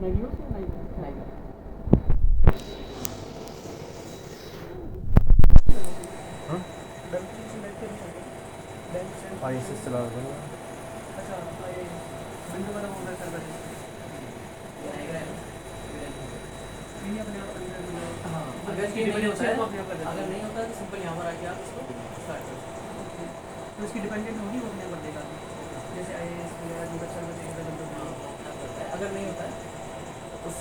मैगियो से नहीं हाँ आई से चला रहा था। अच्छा विंडो वाला वो मैं कर बैठे नहीं अपने आप हाँ अगर ये नहीं होता है अगर नहीं होता है तो सिंपल यहाँ पर आके आप इसको स्टार्ट कर सकते हैं। तो इसकी डिपेंडेंट होगी वो अपने कर देगा जैसे IAS वगैरह जो बच्चा बच्चे हाँ वो अपना करता है। अगर नहीं होता है तो उस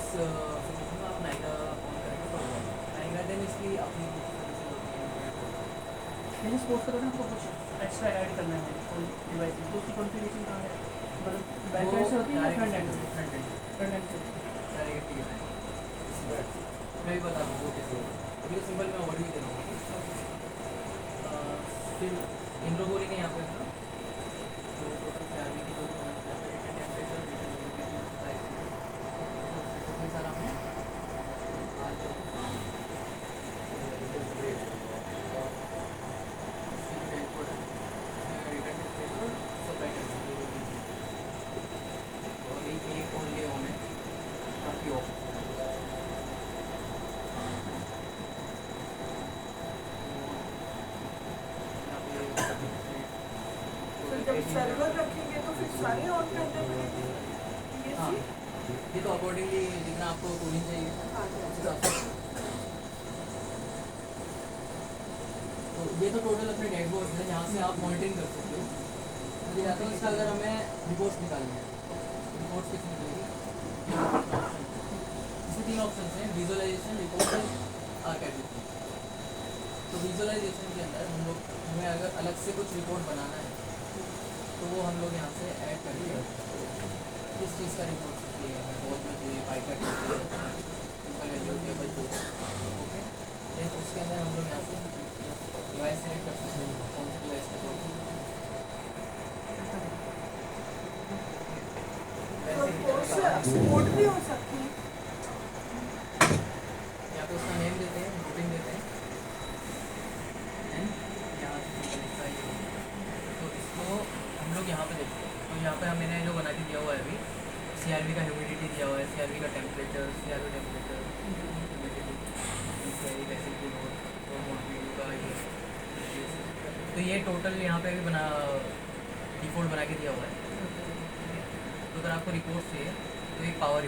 सिचुएशन में आप नाइगा ऑन करेंगे तो होगा नाइगा देन इसकी अपनी सर्विसेज होती हैं। जैसे स्पोर्ट्स करोगे ना आपको कुछ एक्स्ट्रा ऐड करना है कोई डिवाइस में तो उसकी कॉन्फ़िगरेशन कहाँ है मतलब बैक एंड से होती है या फ्रंट एंड से डायरेक्ट मैं भी बता दूँ वो कैसे होगा अभी तो सिंपल मैं ओवरव्यू दे रहा हूँ। फिर इंट्रो बोलेंगे यहाँ पे अपना तो टोटल फैमिली की जो टेम्परेचर सारा हमने आज सर्वर रखेंगे तो फिर सारे ऑन करने पड़ेंगे हाँ ये तो अकॉर्डिंगली जितना आपको कूलिंग चाहिए उस हिसाब से। तो ये तो टोटल अपने डैशबोर्ड है जहाँ से आप मॉनिटरिंग कर सकते हो। मुझे जाता है इसका अगर हमें रिपोर्ट्स निकालनी है रिपोर्ट्स कितनी निकलेगी इसमें 3 ऑप्शन हैं विजुअलाइजेशन रिपोर्ट आर्काइविंग। तो विजुअलाइजेशन के अंदर हमें अगर अलग से कुछ रिपोर्ट बनाना है तो वो हम लोग यहाँ से ऐड करेंगे किस चीज़ का रिपोर्ट चाहिए हमें बहुत में चाहिए पाइका चाहिए सिंपल वैल्यू टेबल चाहिए ओके देन उसके अंदर हम लोग यहाँ से डिवाइस सेलेक्ट कर सकते हैं कौन सी डिवाइस का सपोर्ट भी हो सकती है यहाँ पे उसका नेम देते हैं रूटिंग देते हैं एंड यहाँ तो इसको हम लोग यहाँ पे देखते हैं तो यहाँ पे मैंने जो बना के दिया हुआ है अभी CRV का ह्यूमिडिटी दिया हुआ है CRV का temperature CRV temperature acidity note तो वीडियो का ये तो ये टोटल यहाँ पे भी बना डिफ़ॉल्ट बना के दिया हुआ है। तो अगर आपको रिपोर्ट चाहिए तो एक पावर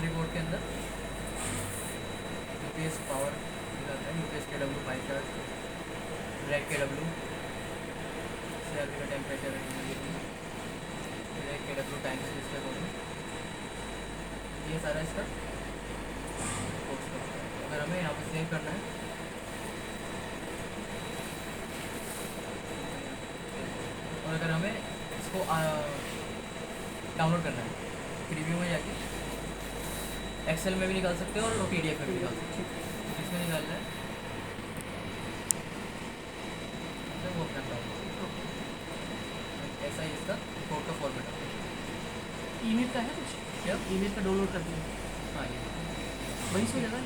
रिपोर्ट के अंदर UPS पावर दिखाता है UPS KW 5 charge rack KW CRV का टेम्परेचर रैक KW टाइम से इसका बोलूँ ये सारा इसका रिपोर्ट्स का अगर हमें यहाँ पर सेव करना है और अगर हमें इसको डाउनलोड करना है प्रीव्यू में जाके एक्सेल में भी निकाल सकते हो और PDF में भी निकाल सकते हो इसमें निकालना है तो वो अपना ऐसा ही इसका रिपोर्ट का फॉर्मेट है। ईमेल का है कुछ क्या ईमेल का डाउनलोड कर दिया हाँ ये वहीं से हो जाएगा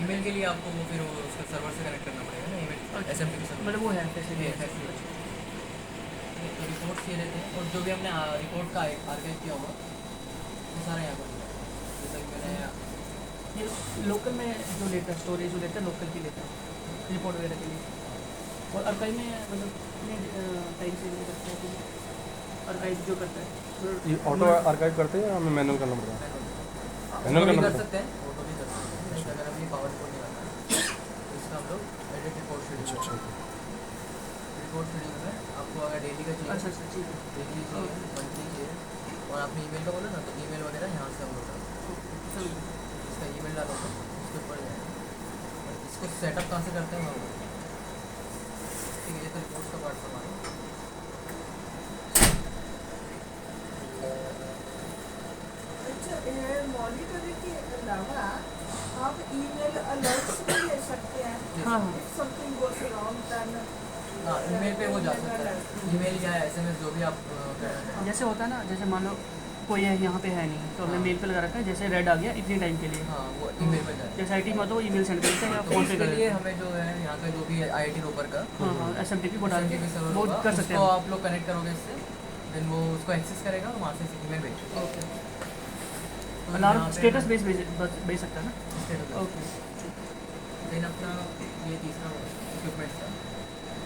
ईमेल के लिए आपको वो फिर उसका सर्वर से कनेक्ट करना पड़ेगा ना ईमेल SMTP सर्वर मतलब वो है कैसे भी है तो रिपोर्ट्स ये रहते हैं और जो भी हमने रिपोर्ट का आर्काइव किया होगा वो सारा यहाँ पर जैसा कि मैंने ये लोकल में जो लेता है स्टोरेज जो लेता है लोकल की लेता है रिपोर्ट वगैरह के लिए और अर्काइव में मतलब कितने टाइम से करते हैं अर्काइव जो करता है ये ऑटो आर्काइव करते हैं या हमें मैनुअल करना पड़ेगा? मैनुअल भी कर सकते हैं ऑटो भी कर सकते हैं अगर हमें पावर रिपोर्ट निकालना है तो इसका हम लोग edit report schedule report schedule में आपको अगर डेली का चाहिए अच्छा ठीक है डेली चाहिए मंथली चाहिए और आपने ईमेल का बोला ना तो ईमेल वगैरह यहाँ से हम लोग इसका ईमेल डालो तो उसके ऊपर जाएगा और इसको सेटअप कहाँ से करते हैं हम ठीक है ये तो रिपोर्ट का पार्ट हमारा अच्छा मॉनिटरिंग के अलावा आप ईमेल अलर्ट्स भी ले सकते हैं हाँ if something goes wrong then हाँ ईमेल पे वो जा सकता है ईमेल या SMS जो भी आप करना चाहें। जैसे होता है ना जैसे मान लो कोई है यहाँ पे है नहीं तो हमने हाँ। मेल पे लगा रखा है जैसे रेड आ गया इतने टाइम के लिए हाँ वो ईमेल पे जाए जैसे IT में तो ईमेल सेंड करते हैं या तो फ़ोन पे उसके कर लिए देते हैं हमें जो है यहाँ का जो भी IIT रोपर का हाँ हाँ SMTP को डाल के SMTP सर्वर वो होगा, कर सकते उसको हैं आप लोग कनेक्ट करोगे इससे देन वो उसको एक्सेस करेगा और वहाँ से ईमेल भेजेगा ओके तो अलार्म यहाँ पे स्टेटस मैं- भेज सकता है ना? status ओके देन अपना ये तीसरा इक्विपमेंट था,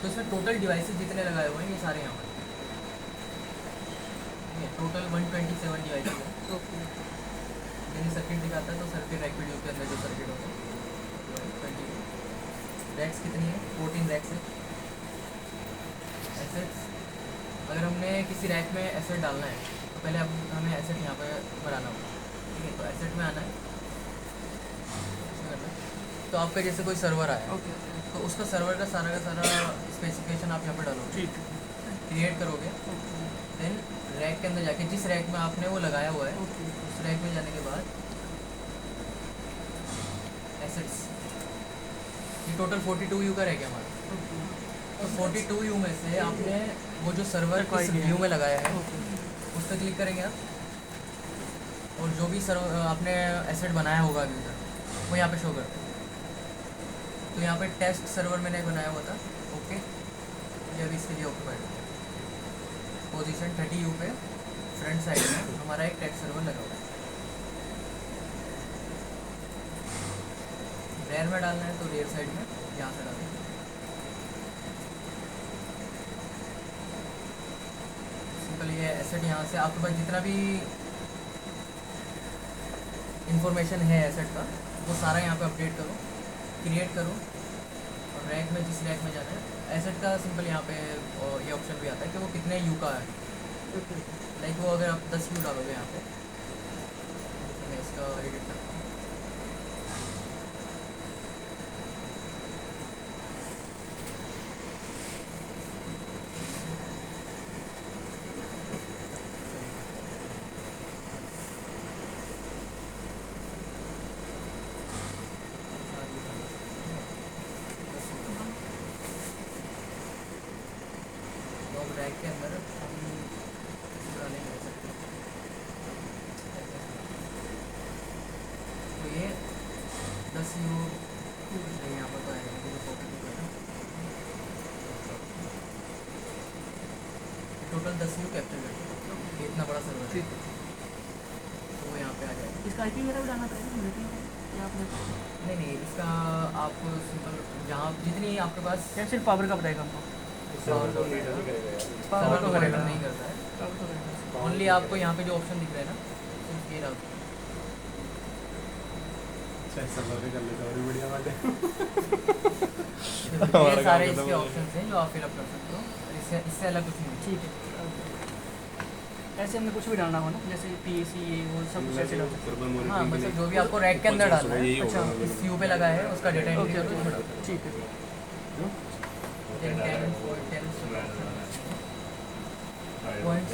तो इसमें टोटल डिवाइसेस जितने लगाए हुए हैं ये सारे यहाँ पर टोटल 127 डिवाइसेस हैं। ओके यानी सर्किट दिखाता है तो सर्किट रैक वीडियो के अंदर जो सर्किट होता है 120 रैक्स कितनी है 14 रैक्स है। एसेट्स अगर हमने किसी रैक में एसेट डालना है तो पहले अब हमें एसेट यहाँ पे बनाना होगा, ठीक है। तो एसेट में आना है, इसमें करना है। तो आपका जैसे कोई सर्वर आया ओके तो उसका सर्वर का सारा स्पेसिफिकेशन आप यहाँ पे डालोगे, ठीक क्रिएट करोगे। देन रैक के अंदर जाके जिस रैक में आपने वो लगाया हुआ है ओके उस रैक में जाने के बाद एसेट्स, ये टोटल 42 यू का रैक है हमारा। तो 42 यू में से आपने वो जो सर्वर किस व्यू में लगाया है ओके उस पर क्लिक करेंगे आप, और जो भी सर्वर आपने एसेट बनाया होगा अभी उधर वो यहाँ पे शो करते हैं। तो यहाँ पे टेस्ट सर्वर मैंने बनाया हुआ था, ओके, ये अभी इसके लिए ऑक्यूपाइड है। पोजीशन 30 यू पे फ्रंट साइड में हमारा एक टेस्ट सर्वर लगा हुआ है। रेयर में डालना है तो रेयर साइड में यहाँ से डालना है। सिंपल ये एसेट यहाँ से आपके पास जितना भी इंफॉर्मेशन है एसेट का वो सारा यहाँ पे अपडेट करो, क्रिएट करो, और रैक में जिस रैक में जाना है एसेट का सिंपल यहाँ पे ये ऑप्शन भी आता है कि वो कितने यू का है। लाइक वो अगर आप 10 यू डालोगे यहाँ पे, मैं इसका एडिट करता हूँ। तो अब रैक के अंदर हम डालेंगे एसेट को। तो ये 10 यू यहाँ पर तो आएगा मुझे कॉपी भी करना। टोटल 10 यू कैप्चर करते हैं, ये इतना बड़ा सर्वर है। ठीक है। तो वो यहाँ पे आ जाएगा। इसका आईपी वगैरह भी डालना पड़ेगा मीटिंग या आपने नहीं इसका आप सिंपल जहाँ जितनी आपके पास या सिर्फ पावर का बताएगा हमको? पावर को पावर को को करेगा नहीं करता है। पावर को करेगा। ओनली आपको यहाँ पे जो ऑप्शन दिख रहा है ना सिर्फ ये डाल सर्वर भी कर लेते और बढ़िया बात है। ये हमारा सारे काम खत्म इसके हो ऑप्शन हैं जो आप फिलअप कर सकते हो, इससे इससे अलग कुछ नहीं। ठीक है। ऐसे हमने कुछ भी डालना हो ना, जैसे पीएसी ये वो सब कुछ ऐसे डाल सकते हैं। हाँ मतलब जो भी आपको रैक के अंदर डालना है, अच्छा, इस व्यू पे लगा है उसका डेटा एंट्री ओके करके उसमें डालो। ओके ठीक है। पॉइंट्स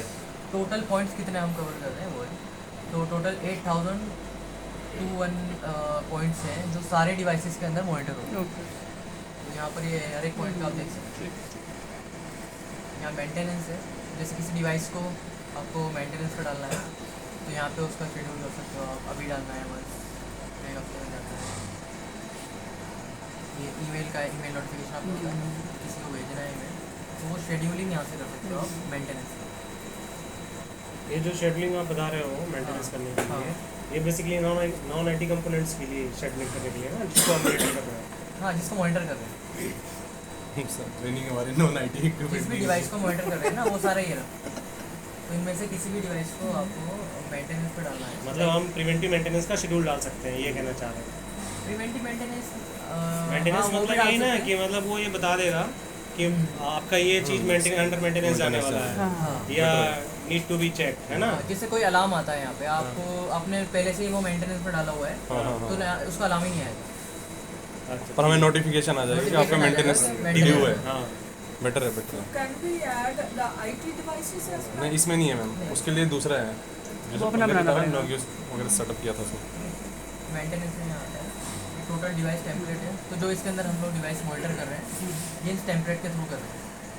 टोटल पॉइंट्स कितने हम कवर कर रहे हैं वो है। तो टोटल 8021 पॉइंट्स हैं जो सारे डिवाइसेस के अंदर मॉनिटर होते हैं। ओके तो यहाँ पर ये हर एक पॉइंट का आप देख सकते हैं। यहाँ मेंटेनेंस है, जैसे किसी डिवाइस को आपको मेंटेनेंस पर डालना है तो यहाँ पे उसका शेड्यूल कर सकते हो आप, अभी डालना है बस एक हफ्ते में डालना है। ये ईमेल का ईमेल नोटिफिकेशन आपको होता है किसी को भेजना है ईमेल, तो वो शेड्यूलिंग यहाँ से कर सकते हो आप मेंटेनेंस। ये जो शेड्यूलिंग आप बता रहे हो मेंटेनेंस करने के लिए, ये बेसिकली नॉन आईटी कंपोनेंट्स के लिए शेड्यूलिंग करने के लिए ना, जिसको हम मॉनिटर कर रहे हैं। हाँ जिसको मॉनिटर कर रहे हैं, सर ट्रेनिंग हमारे नॉन आईटी जिस भी डिवाइस को मॉनिटर कर रहे हैं ना वो सारा ये रहा। तो इनमें से किसी भी डिवाइस को आपको मेंटेनेंस पे डालना है। मतलब हम प्रिवेंटिव मेंटेनेंस का शेड्यूल डाल सकते हैं, ये कहना चाह रहे हैं। प्रिवेंटिव मेंटेनेंस मेंटेनेंस मतलब यही ना कि मतलब वो ये बता देगा कि आपका ये चीज़ अंडर मेंटेनेंस जाने वाला है हाँ हाँ या नीड टू बी चेक, है ना। जैसे कोई अलार्म आता है यहाँ पे, आपको आपने पहले से ही वो मेंटेनेंस पे डाला हुआ है तो उसका अलार्म ही नहीं आएगा। अच्छा, पर हमें नोटिफिकेशन आ जाएगा कि आपका मेंटेनेंस ड्यू है। हाँ बेटर है बेटर है। Can we add the IT devices as well? नहीं इसमें नहीं है मैम, उसके लिए दूसरा है वो अपना बनाना पड़ेगा। नोगियस वगैरह सेटअप किया था उसमें। मेंटेनेंस में आता है टोटल डिवाइस टेम्पलेट है, तो जो इसके अंदर हम लोग डिवाइस मॉनिटर कर रहे हैं ये इस टेम्पलेट के थ्रू कर रहे हैं।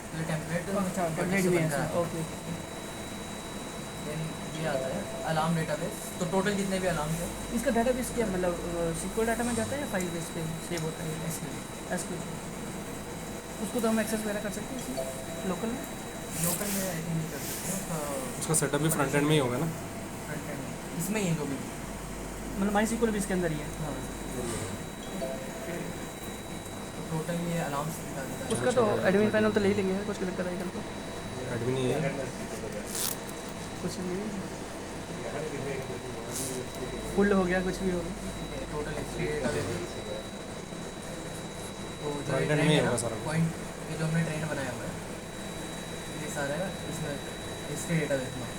तो ये टेम्पलेट अच्छा टेम्पलेट भी है ओके। देन ये आता है अलार्म डेटाबेस, तो टोटल जितने भी अलार्म है इसका डेटाबेस क्या मतलब सीक्वल डाटा में जाता है या फाइल बेस पे सेव होता है? एसक्यूएल उसको तो हम एक्सेस वगैरह कर सकते हैं इसमें लोकल में? लोकल में आई थिंक नहीं कर सकते हैं, उसका सेटअप भी फ्रंट एंड में ही होगा ना। फ्रंट एंड इसमें ही है जो भी। मतलब माई सीक्वल भी इसके अंदर ही है। हाँ तो टोटल ये अलाउंस दिखा देता है। उसका तो एडमिन पैनल तो ले ही लेंगे, कुछ दिक्कत आएगी तो एडमिन ही है। कुछ नहीं, फुल हो गया कुछ भी हो गया। टोटल हिस्ट्री डेटा देते हैं। तो जो Front end ट्रेंड में ही है ना होगा सारा कुछ। पॉइंट, ये जो हमने ट्रेंड बनाया हुआ है ये सारा है, इसमें हिस्ट्री डेटा देते हैं।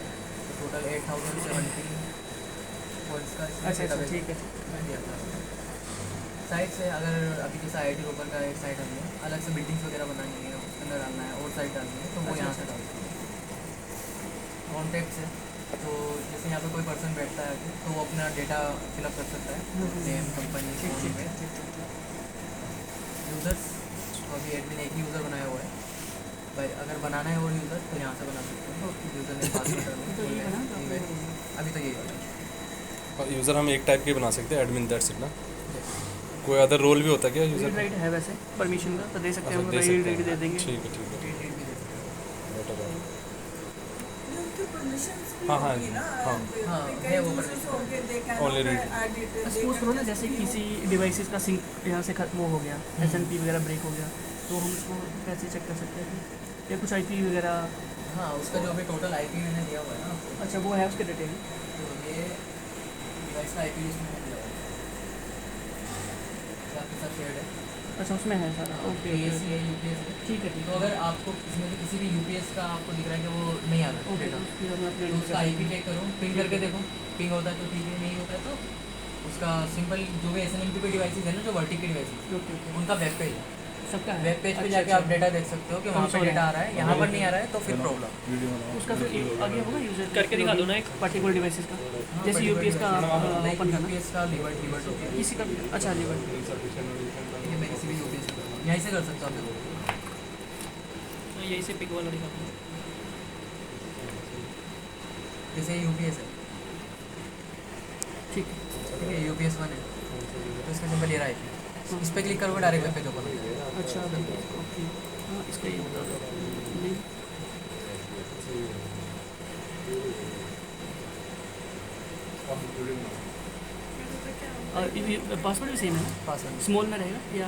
तो टोटल 8070 पॉइंट्स का अच्छा अच्छा ठीक है। दिया था। साइट से अगर अभी जैसे IIT रोपर का एक साइट हमने अलग से बिल्डिंग्स वगैरह बनानी है, उसके अंदर डालना है और साइट डालनी है तो वो अच्छा, यहाँ से डालते हैं। कॉन्टैक्ट से तो जैसे यहाँ पे कोई पर्सन बैठता है आके, तो वो अपना डेटा फिलअप कर सकता है, नेम, कंपनी, ईमेल। यूज़र्स तो अभी एडमिन एक ही यूज़र बनाया हुआ है भाई, अगर बनाना है और यूज़र तो यहाँ से बना सकते हैं। यूज़र ने पासवर्ड ईमेल, अभी तो यही वाला है। यूज़र हम एक टाइप के बना सकते हैं, एडमिन दैट्स इट ना। कोई अदर रोल भी होता है क्या रीड यूज़र? राइट है वैसे परमिशन का तो दे सकते हैं, हम दे रीड सकते राइट हैं। दे देंगे। ठीक है ठीक है। रीड भी दे सकते हैं। बेटर है। ये उनकी permissions भी हाँ, हाँ, होगी ना, हाँ। हाँ, कई है वो users permission। होंगे, they Only cannot read. edit, they suppose करो ना can जैसे just किसी डिवाइसेस का सिंक यहाँ से वो हो गया, SNP वगैरह ब्रेक हो गया, तो हम उसको कैसे चेक कर सकते हैं? या कुछ IP वगैरह? हाँ, उसका जो अभी टोटल IP मैंने दिया हुआ है ना, अच्छा वो है उसके डिटेल। तो ये डिवाइस का IP लिस्ट मैंने दिया हुआ है, जो आपके साथ शेयर्ड है। अच्छा उसमें है सारा, ओके AES है, UPS है। ठीक है ठीक तो अगर आपको इसमें से किसी भी UPS का आपको दिख रहा है कि वो नहीं आ रहा ओके डेटा, फिर हम अपने तो उसका IP चेक करो, पिंग करके देखो, पिंग होता है तो ठीक है, नहीं होता है तो उसका सिंपल जो भी SNMP पे डिवाइसेस है ना, जो वर्टिक के डिवाइसेस, ओके ओके उनका वेब पेज है। सबका है। वेब पेज पे अच्छा, जाके अच्छा। आप डेटा देख सकते हो कि वहाँ पे Console डेटा है। आ रहा है, यहाँ पर नहीं आ रहा है तो फिर प्रॉब्लम। उसका फिर आगे होगा यूजर करके दिखा दो ना एक पर्टिकुलर डिवाइसेस का, जैसे UPS का ओपन करना UPS का लिबर्ट लिबर्ट होती है, किसी का भी। अच्छा लिबर्ट ठीक है, मैं किसी भी UPS का यहीं से कर सकता हूँ आप देखो। यही से पिक वाला दिखा दो। जैसे UPS है, ठीक है। ठीक है, UPS 1 है तो इसका सिंपल ये रहा है, इस पर क्लिक करोगे डायरेक्ट वेब पेज ओपन हो जाएगा। अच्छा ठीक है, ओके हाँ इसका ये बता दो। नहीं और ये पासवर्ड भी सेम है ना? पासवर्ड स्मॉल में रहेगा या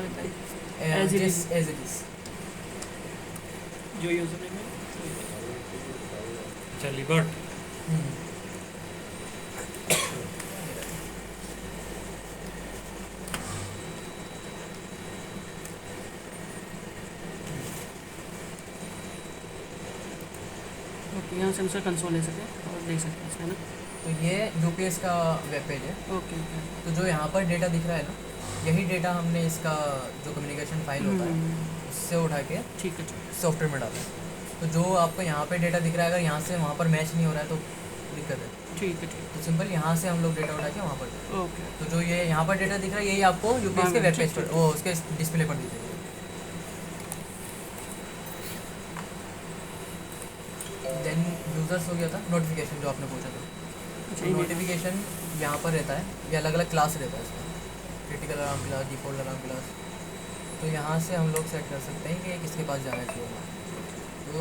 As it is. As it is. जो यूजर नेम है? अच्छा लिबर्ट। ओके यहाँ से हम सर कंसोल ले सकते हैं और देख सकते हैं इसमें ना। तो ये UPS का वेब पेज है। ओके ओके तो जो यहाँ पर डेटा दिख रहा है ना, यही डेटा हमने इसका जो कम्युनिकेशन फाइल होता है उससे उठा के ठीक है ठीक सॉफ्टवेयर में डाला है। तो जो आपको यहाँ पे डेटा दिख रहा है, अगर यहाँ से वहाँ पर मैच नहीं हो रहा है तो दिक्कत है। है ठीक है ठीक तो सिंपल यहाँ से हम लोग डेटा उठा के वहाँ पर देते है ओके हैं। तो जो ये यहाँ पर डेटा दिख रहा है यही आपको UPS के हाँ, वेब ठीक, पेज पर ठीक। वो उसके डिस्प्ले पर दी जाएगी। देन यूज़र्स हो गया था, नोटिफिकेशन जो आपने पूछा था। अच्छा email। नोटिफिकेशन यहाँ पर रहता है, ये अलग अलग क्लास रहता है इसका, critical alarm class, default alarm class. तो यहाँ से हम लोग सेट कर सकते हैं कि ये किसके पास जाना चाहिए। तो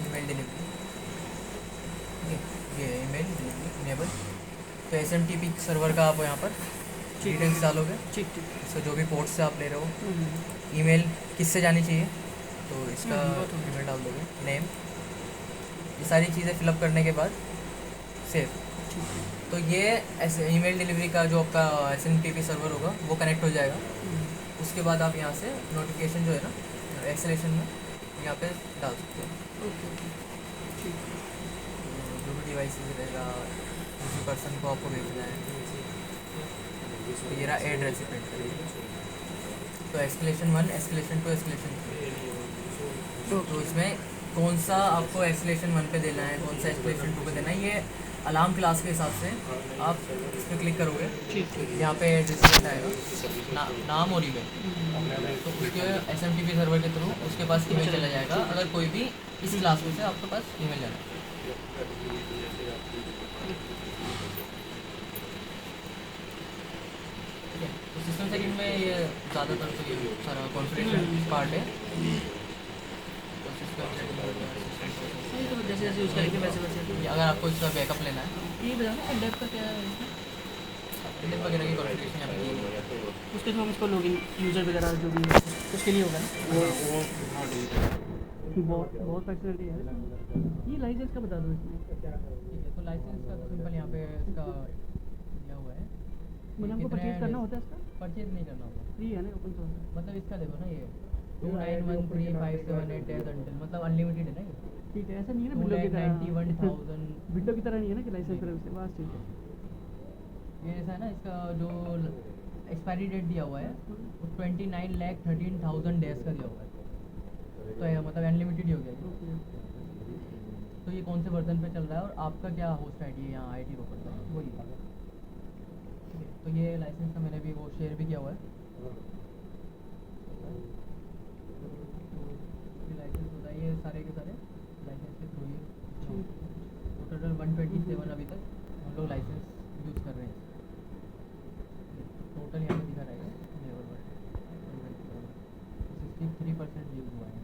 ईमेल डिलीवरी, ये ईमेल डिलीवरी इनेबल। तो SMTP सर्वर का आप यहाँ पर डिटेल्स डालोगे, ठीक ठीक इसका जो भी पोर्ट से आप ले रहे हो, हम्म, ईमेल किससे जानी चाहिए तो इसका वो तो है। ईमेल डाल दोगे, नेम, ये सारी चीज़ें फिलअप करने के बाद सेव। ठीक है तो ये ऐसे ईमेल डिलीवरी का जो आपका SMTP सर्वर होगा वो कनेक्ट हो जाएगा। उसके बाद आप यहाँ से नोटिफिकेशन जो है ना एक्सेलेशन में यहाँ पे डाल सकते हो। ओके ओके ठीक है तो जो भी डिवाइस रहेगा किसी पर्सन को आपको भेजना है, तो ये रहा एड रेसिपेंट। तो एस्केलेशन 1, एस्केलेशन 2, एस्केलेशन 3। तो इसमें कौन सा आपको एस्केलेशन 1 पे देना है, कौन सा एस्केलेशन 2 पे देना है, ये अलार्म क्लास के हिसाब से आप इस पर क्लिक करोगे, ठीक है यहाँ पे रेसिपेंट आएगा, नाम और ईमेल। तो उसके SMTP सर्वर के थ्रू उसके पास ईमेल चला जाएगा, अगर कोई भी इस क्लास में से आपके पास ईमेल जाना है। ठीक है, तो सिस्टम सेटिंग में ये ज़्यादातर तो ये सारा कॉन्फ़िगरेशन पार्ट है। तो सिस्टम सेटिंग सही तो जैसे जैसे जैसे यूज़ करेंगे वैसे वैसे ये अगर आपको इसका बैकअप लेना है ये बताओ ना डेप का क्या है इसमें? इंडेप वगैरह की कॉन्फ़िगरेशन यहाँ पे की हुई है। उसके थ्रू हम इसको लॉगिन यूज़र वगैरह जो भी है उसके लिए होगा ना वो हाँ ठीक है। बहुत बहुत फैसिलिटी है इसमें। ये लाइसेंस का बता दो इसमें ठीक है, तो लाइसेंस का तो सिंपल यहाँ पे इसका दिया हुआ है। मतलब हमको परचेज करना होता है इसका परचेज नहीं करना होगा, फ्री है ना ओपन सोर्स है मतलब इसका देखो ना ये 29135788 until मतलब अनलिमिटेड है ना ये ठीक है ऐसा नहीं है ना विंडो की तरह 2,91,000 विंडो की तरह नहीं है ना कि लाइसेंस करें उससे बस ठीक है ये ऐसा है ना, इसका जो एक्सपायरी डेट दिया हुआ है वो 29,13,000 डेज का दिया हुआ है, तो ये मतलब अनलिमिटेड ही हो गया ये। ओके तो ये कौन से वर्जन पे चल रहा है और आपका क्या होस्ट आईडी है यहाँ आईटी रोकर का वही है। ठीक है, तो ये लाइसेंस का मैंने भी वो शेयर भी किया हुआ है। ये लाइसेंस होता है, ये सारे के सारे लाइसेंस के थ्रू ही टोटल 127 अभी तक हम लोग लाइसेंस यूज़ कर रहे हैं। टोटल यहाँ पे दिखा रहेगा लेवल 63% यूज़ हुआ है।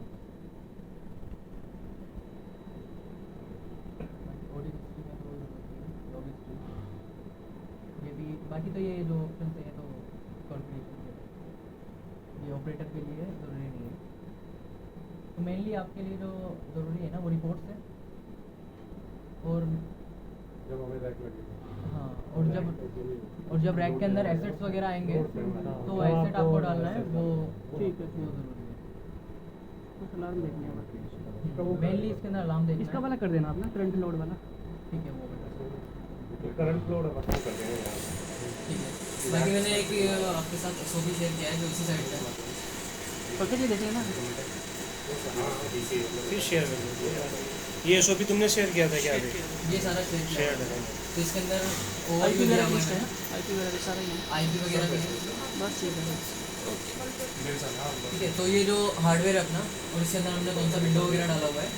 ऑडियो हिस्ट्री में तो लॉग हिस्ट्री ये भी, बाकी तो ये जो ऑप्शन है तो कॉन्फ़िगरेशन के ये ऑपरेटर के लिए ज़रूरी नहीं है। तो मेनली आपके लिए जो ज़रूरी है ना वो रिपोर्ट्स है और हाँ और जब रैक के अंदर एसेट्स वगैरह आएंगे तो एसेट आपको डालना है वो ठीक है वो ज़रूरी है। कुछ अलार्म देखने वाला मेनली इसके अंदर अलार्म देखना इसका है। वाला कर देना आप ना करंट लोड वाला ठीक है वो बता करंट फ्लो कर देंगे यार। ठीक है। बाकी मैंने एक आपके साथ SOP शेयर किया है जो इसी साइड का है। पकड़ के देख लेना फिर शेयर कर दीजिए यार। ये एसओपी तुमने शेयर किया था क्या अभी? ये सारा शेयर किया शेयर हुआ है। है। तो इसके अंदर आईपी ओवरव्यू दिया वगैरह हुआ लिस्ट है है, आईपी वगैरह सारा ही है आईपी वगैरह भी है। बस ठीक है ठीक है, तो ये जो हार्डवेयर है अपना और इसके अंदर हमने कौन सा विंडो वगैरह डाला हुआ है